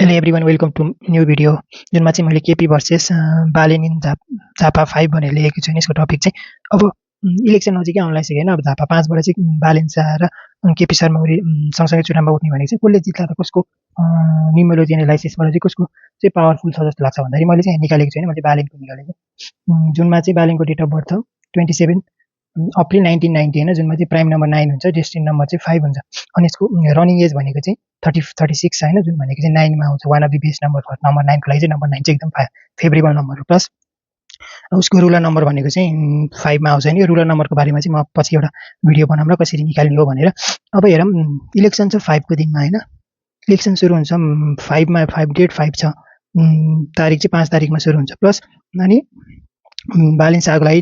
Hello everyone welcome to new video जुनमा चाहिँ मैले केपी भर्सेस बालेन इन झापा 5 भनेर लेखेको छु। यसको टपिक चाहिँ अब इलेक्सन नजिकै आउन लागिसक्यो होइन। अब झापा 5 बाट चाहिँ बालेन शाह र केपी शर्मा ओली सँगसँगै चुनावमा उठ्ने भनेको चाहिँ कसले जित्ला त कसको न्युमेरोलोजी एनालाइसिसबाट चाहिँ कसको चाहिँ पावरफुल छ जस्तो लाग्छ भन्दाखेरि मैले चाहिँ निकालेको छैन, मैले बालेनको निकालेको। जुनमा चाहिँ बालेनको डेट अफ बर्थ 27 अप्रिल 1990 होइन, जुनमा चाहिँ प्राइम नम्बर 9 हुन्छ, डेस्टिनी नम्बर चाहिँ 5 हुन्छ। अनि यसको रनिङ एज भनेको चाहिँ 36 होइन, जुन भनेको चाहिँ 9 मा आउँछ। One of the best number for number 9 को लागि चाहिँ नम्बर 9 चाहिँ एकदम फेभरेबल नम्बर हो। प्लस उसको रुलर नम्बर भनेको चाहिँ 5 मा आउँछ नि। यो रुलर नम्बरको बारेमा चाहिँ म पछि एउटा भिडियो बनाउँला कसरी निकाल्ने हो भनेर। अब हेरौँ, इलेक्सन छ 5 को दिनमा होइन। इलेक्सन सुरु हुन्छ 5 मा, 5 डेट 5 छ, तारिक चाहिँ 5 तारिकमा सुरु हुन्छ। प्लस अनि बालेन शाहको लागि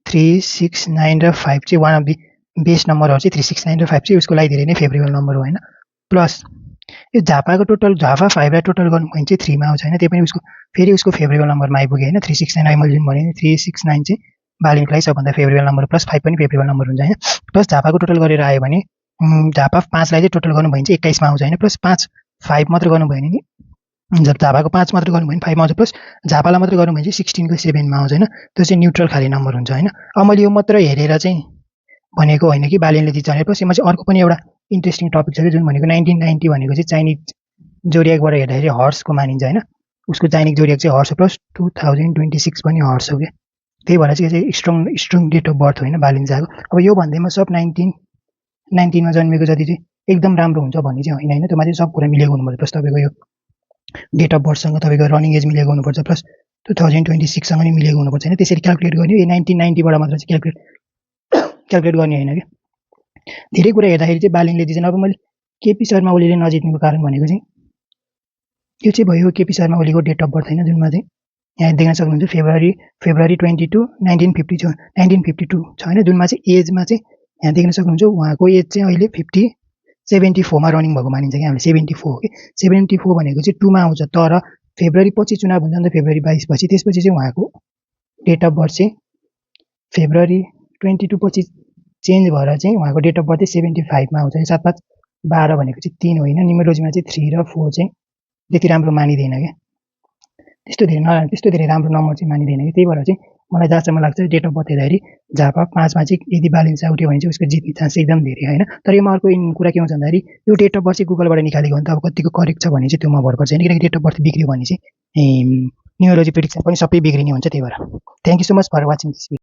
3, 6, 9 र 5 चाहिँ वान अफ द बेस्ट नम्बरहरू चाहिँ 3, 6, 9 र 5 चाहिँ उसको लागि धेरै नै फेभरेबल नम्बर हो होइन। प्लस यो झापाको टोटल झापा 5 लाई टोटल गर्नु भने चाहिँ 3 मा आउँछ होइन, त्यही पनि उसको फेरि उसको फेभरेबल नम्बरमा आइपुग्यो होइन। 3, 6, 9 मैले जुन भने 3, 6, 9 चाहिँ बालेनको लागि सबभन्दा फेभरेबल नम्बर, प्लस 5 पनि फेभरेबल नम्बर हुन्छ होइन। प्लस झापाको टोटल गरेर आयो भने झापा 5 लाई चाहिँ टोटल गर्नु भने चाहिँ 21 मा आउँछ होइन। प्लस 5, 5 मात्र गर्नु भयो नि, जब झापाको 5 मात्र गर्नु भयो भने 5 मा आउँछ। प्लस झापालाई मात्र गर्नु भने चाहिँ 16 को 7 मा आउँछ होइन। त्यो चाहिँ न्युट्रल खाले नम्बर हुन्छ होइन। अब मैले यो मात्र हेरेर चाहिँ भनेको होइन कि बालेनले जित्छ भनेर। प्लस यसमा चाहिँ अर्को पनि एउटा इन्ट्रेस्टिङ टपिक छ कि, जुन भनेको 1990 भनेको चाहिँ चाइनिज जोडियाकबाट हेर्दाखेरि हर्सको मानिन्छ होइन। उसको चाइनिज जोडियाक चाहिँ हर्स हो। प्लस 2026 पनि हर्स हो क्या, त्यही भएर चाहिँ स्ट्रङ डेट अफ बर्थ होइन बालेन शाहको। अब यो भन्दैमा सब 1990 मा जन्मेको जति चाहिँ एकदम राम्रो हुन्छ भन्ने चाहिँ होइन होइन। त्योमा चाहिँ सब कुरा मिलेको हुनुपर्छ। प्लस तपाईँको यो डेट अफ बर्थसँग तपाईँको रनिङ एज मिलेको हुनुपर्छ, प्लस 2026 सँग नि मिलेको हुनुपर्छ होइन। त्यसरी क्यालकुलेट गर्ने, यो 1990 बाट मात्र चाहिँ क्यालकुलेट गर्ने होइन क्या। धेरै कुरा हेर्दाखेरि चाहिँ बालेनले जित्छन्। अब मैले केपी शर्मा ओलीले नजित्नुको कारण भनेको चाहिँ यो चाहिँ भयो केपी शर्मा ओलीको डेट अफ बर्थ होइन, जुनमा चाहिँ यहाँ देख्न सक्नुहुन्छ फेब्रुअरी 22 1952 छ होइन। जुनमा चाहिँ एजमा चाहिँ यहाँ देख्न सक्नुहुन्छ उहाँको एज चाहिँ अहिले 74 मा रनिङ भएको मानिन्छ क्या हामीले। 74 हो कि 74 भनेको चाहिँ 2 मा आउँछ, तर फेब्रुअरी पछि चुनाव हुन्छ नि त, फेब्रुअरी 22 पछि। त्यसपछि चाहिँ उहाँको डेट अफ बर्थ चाहिँ फेब्रुअरी 22 पछि चेन्ज भएर चाहिँ उहाँको डेट अफ बर्थ चाहिँ 75 मा आउँछ। 7, 5, 12 भनेको चाहिँ 3 होइन। न्युमेरोलोजीमा चाहिँ 3 र 4 चाहिँ त्यति राम्रो मानिँदैन क्या, त्यस्तो धेरै राम्रो नम्बर चाहिँ मानिँदैन कि। त्यही भएर चाहिँ मलाई जहाँसम्म लाग्छ डेट अफ बर्थ हेर्दाखेरि झापा 5 मा चाहिँ यदि बालेन शाह उठ्यो भने चाहिँ उसको जित्ने चान्स एकदम धेरै होइन। तर योमा अर्को कुरा के हुन्छ भन्दाखेरि यो डेट अफ बर्थ चाहिँ गुगलबाट निकालेको भने त अब कतिको करेक्ट छ भने चाहिँ त्योमा भर पर्छ होइन, किनकि डेट अफ बर्थ बिग्रियो भने चाहिँ न्युमेरोलोजी प्रेडिक्सन पनि सबै बिग्रिने हुन्छ। त्यही भएर thank you so much for watching this video.